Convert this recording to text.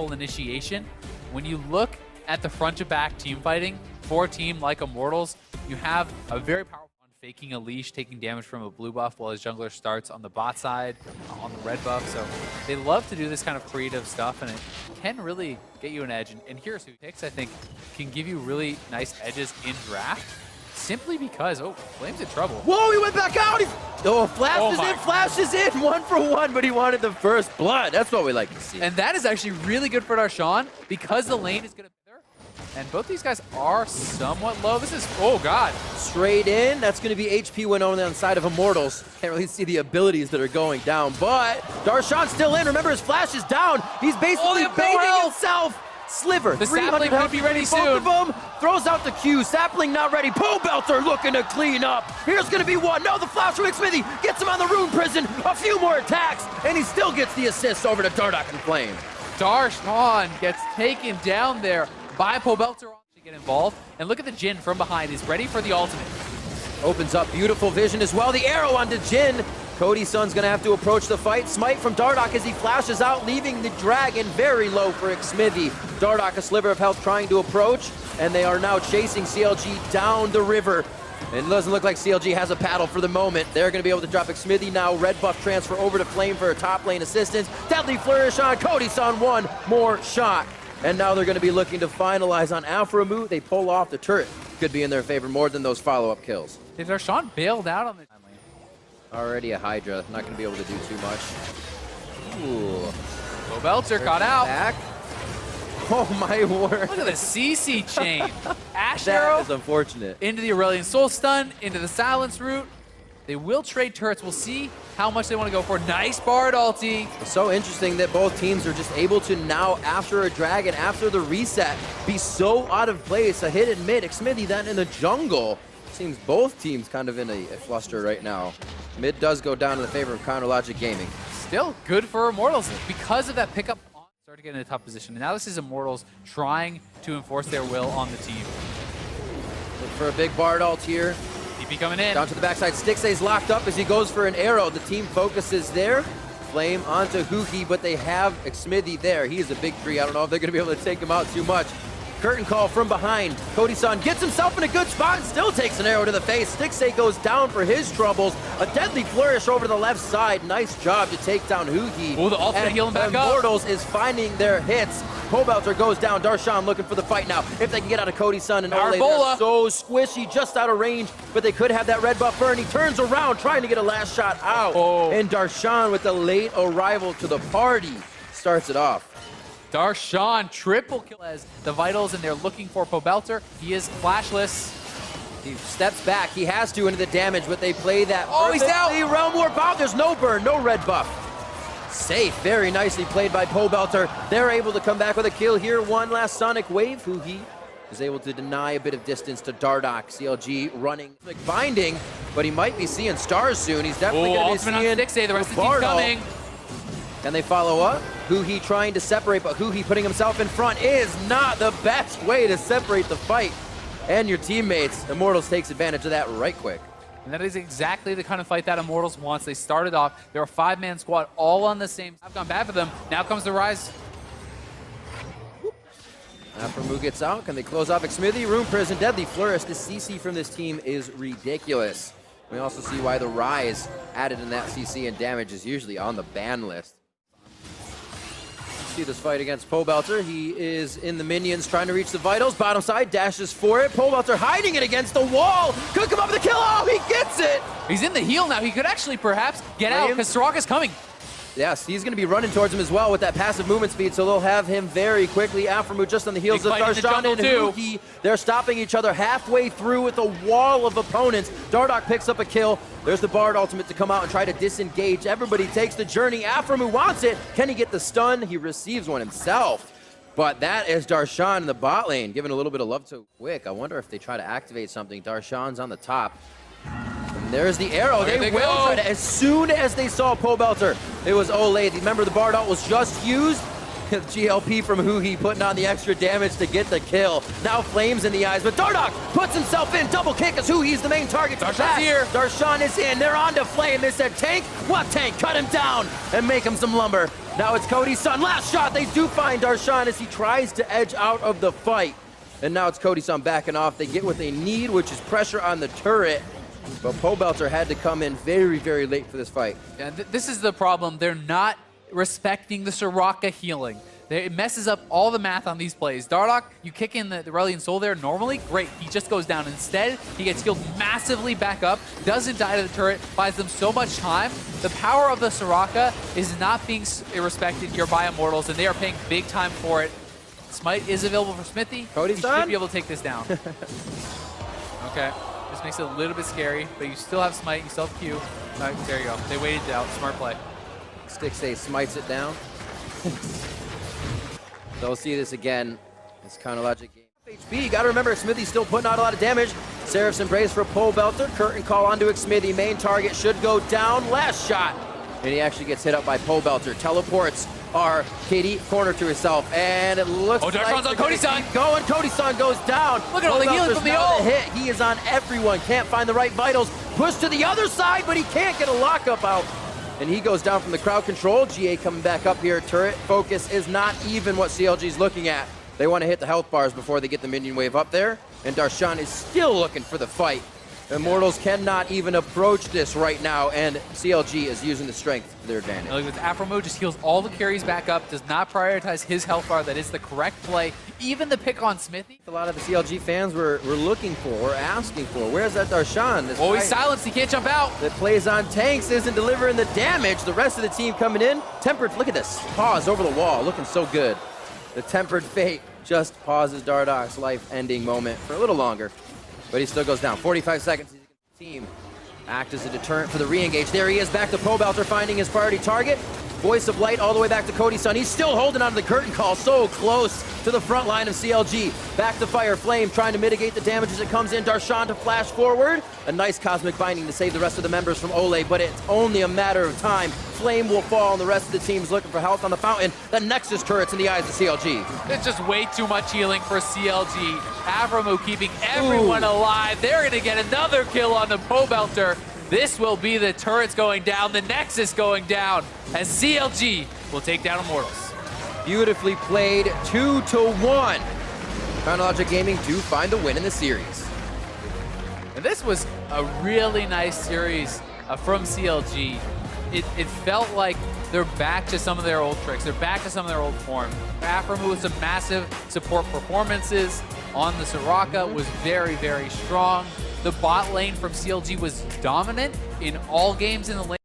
powerful initiation. When you look at the front-to-back team fighting for a team like Immortals, you have a very powerful one faking a leash, taking damage from a blue buff while his jungler starts on the bot side, on the red buff. So they love to do this kind of creative stuff, and it can really get you an edge. And here's who picks, I think, can give you really nice edges in draft. Simply because, oh, Flame's in trouble. Whoa, he went back out! Flashes in, 1 for 1, but he wanted the first blood. That's what we like to see. And that is actually really good for Darshan because the lane is going to be there. And both these guys are somewhat low. This is, oh god. Straight in, that's going to be HP win only on the side of Immortals. Can't really see the abilities that are going down, but Darshan's still in. Remember, his flash is down. He's basically baiting himself. Sliver, the Sapling could be ready soon. Both of them throws out the Q. Sapling not ready. Pobelter looking to clean up. Here's going to be one. No, the flash from Smithy gets him on the Rune Prison. A few more attacks, and he still gets the assist over to Dardoch and Flame. Darshan gets taken down there by Pobelter to get involved. And look at the Jhin from behind. He's ready for the ultimate. Opens up beautiful vision as well. The arrow onto Jhin. Cody Sun's gonna have to approach the fight. Smite from Dardoch as he flashes out, leaving the dragon very low for Xmithie. Dardoch, a sliver of health, trying to approach, and they are now chasing CLG down the river. And it doesn't look like CLG has a paddle for the moment. They're gonna be able to drop Xmithie now. Red buff transfer over to Flame for a top lane assistance. Deadly flourish on Cody Sun, one more shot. And now they're gonna be looking to finalize on Aphromoo. They pull off the turret. Could be in their favor more than those follow-up kills. If Darshan bailed out on the already a Hydra, not going to be able to do too much. Ooh. Pobelter caught out. Back. Oh my word. Look at the CC chain. Ash Arrow. That is unfortunate. Into the Aurelion Soul Stun, into the Silence Root. They will trade turrets. We'll see how much they want to go for. Nice Bard ulti. It's so interesting that both teams are just able to now, after a dragon, after the reset, be so out of place. A hit in mid, Xmithie then in the jungle. Seems both teams kind of in a fluster right now. Mid does go down in the favor of Counter Logic Gaming. Still good for Immortals because of that pickup. Start to get in a tough position. And now this is Immortals trying to enforce their will on the team. Look for a big Bard ult here. TP coming in. Down to the backside. Stixay's locked up as he goes for an arrow. The team focuses there. Flame onto Huki, but they have Xmithie there. He is a big tree. I don't know if they're going to be able to take him out too much. Curtain call from behind. Cody Sun gets himself in a good spot and still takes an arrow to the face. Stixay goes down for his troubles. A deadly flourish over to the left side. Nice job to take down Hugi. Oh, the ultimate healing back up. Immortals is finding their hits. Pobelter goes down. Darshan looking for the fight now. If they can get out of Cody Sun and Ole, they're so squishy, just out of range, but they could have that red buff burn. He turns around trying to get a last shot out. Oh. And Darshan with the late arrival to the party starts it off. Darshan triple kill as the Vitals, and they're looking for Pobelter. He is flashless. He steps back. He has to into the damage, but they play that perfectly. He's out. Realm Warp out. There's no burn, no red buff. Safe. Very nicely played by Pobelter. They're able to come back with a kill here. One last Sonic Wave. Hugi is able to deny a bit of distance to Dardoch. CLG running binding, but he might be seeing stars soon. He's definitely going to be seeing Dixie. The rest of the team's coming. Can they follow up? Huhi trying to separate, but Huhi putting himself in front is not the best way to separate the fight. And your teammates, Immortals takes advantage of that right quick. And that is exactly the kind of fight that Immortals wants. They started off, they're a 5-man squad, all on the same. I've gone bad for them. Now comes the rise. Aphromoo gets out. Can they close off Xmithie? Rune Prison, Deadly Flourish. The CC from this team is ridiculous. We also see why the rise added in that CC and damage is usually on the ban list. See this fight against Pobelter. He is in the minions trying to reach the Vitals. Bottom side, dashes for it. Pobelter hiding it against the wall. Could come up with a kill. Oh, he gets it. He's in the heal now. He could actually perhaps get out because Soraka's coming. Yes, he's going to be running towards him as well with that passive movement speed, so they'll have him very quickly. Aphromoo just on the heels of Darshan and Huki. They're stopping each other halfway through with a wall of opponents. Dardoch picks up a kill. There's the Bard ultimate to come out and try to disengage. Everybody takes the journey. Aphromoo wants it. Can he get the stun? He receives one himself. But that is Darshan in the bot lane, giving a little bit of love to Quick. I wonder if they try to activate something. Darshan's on the top. And there's the arrow. They will try to, as soon as they saw Pobelter, it was Ole. Remember, the Bard ult was just used. GLP from Huhi putting on the extra damage to get the kill. Now flames in the eyes, but Dardoch puts himself in. Double kick as Huhi's the main target. Darshan's here. Darshan is in. They're on to Flame. They said, tank? What tank? Cut him down and make him some lumber. Now it's Cody's son. Last shot. They do find Darshan as he tries to edge out of the fight. And now it's Cody's son backing off. They get what they need, which is pressure on the turret. But Pobelter had to come in very, very late for this fight. Yeah, this is the problem. They're not respecting the Soraka healing. It messes up all the math on these plays. Dardoch, you kick in the Aurelion Soul there normally, great. He just goes down. Instead, he gets healed massively back up, doesn't die to the turret, buys them so much time. The power of the Soraka is not being respected here by Immortals, and they are paying big time for it. Smite is available for Smithy. Cody's he done? should be able to take this down. Okay, this makes it a little bit scary, but you still have Smite, you still have Q. There you go. They waited it out. Smart play. Stixay smites it down. So we'll see this again. It's kind of logic game. HP, you gotta remember, Smithy's still putting out a lot of damage. Seraph's Embrace for Pobelter. Curtain call onto Smithy. Main target should go down. Last shot. And he actually gets hit up by Pobelter. Teleports are KD corner to herself. And it looks like Darshan's on Cody's son. Going. Cody's son goes down. Look at all the healing from the ult. Hit. He is on everyone. Can't find the right vitals. Push to the other side, but he can't get a lockup out. And he goes down from the crowd control. GA coming back up here. Turret focus is not even what CLG's looking at. They want to hit the health bars before they get the minion wave up there. And Darshan is still looking for the fight. Immortals cannot even approach this right now, and CLG is using the strength to their advantage. Look, with Afro just heals all the carries back up, does not prioritize his health bar. That is the correct play. Even the pick on Smithy. A lot of the CLG fans were looking for, or asking for. Where's that Darshan? Oh, he's silenced. He can't jump out. That plays on tanks, isn't delivering the damage. The rest of the team coming in. Tempered, look at this. Pause over the wall, looking so good. The Tempered Fate just pauses Dardoch's life-ending moment for a little longer. But he still goes down. 45 seconds. Team act as a deterrent for the re-engage. There he is, back to Pobelter, finding his priority target. Voice of Light all the way back to Cody's son. He's still holding on to the curtain call, so close to the front line of CLG. Back to Fire Flame, trying to mitigate the damage as it comes in. Darshan to flash forward. A nice Cosmic Binding to save the rest of the members from Ole, but it's only a matter of time. Flame will fall, and the rest of the team's looking for health on the fountain. The Nexus turrets in the eyes of CLG. It's just way too much healing for CLG. Avramu keeping everyone alive. They're going to get another kill on the Pobelter. This will be the turrets going down, the Nexus going down, as CLG will take down Immortals. Beautifully played, 2-1. Chronologic Gaming do find the win in the series. And this was a really nice series from CLG. It felt like they're back to some of their old tricks. They're back to some of their old form. Aframu with some massive support performances on the Soraka was very, very strong. The bot lane from CLG was dominant in all games in the lane.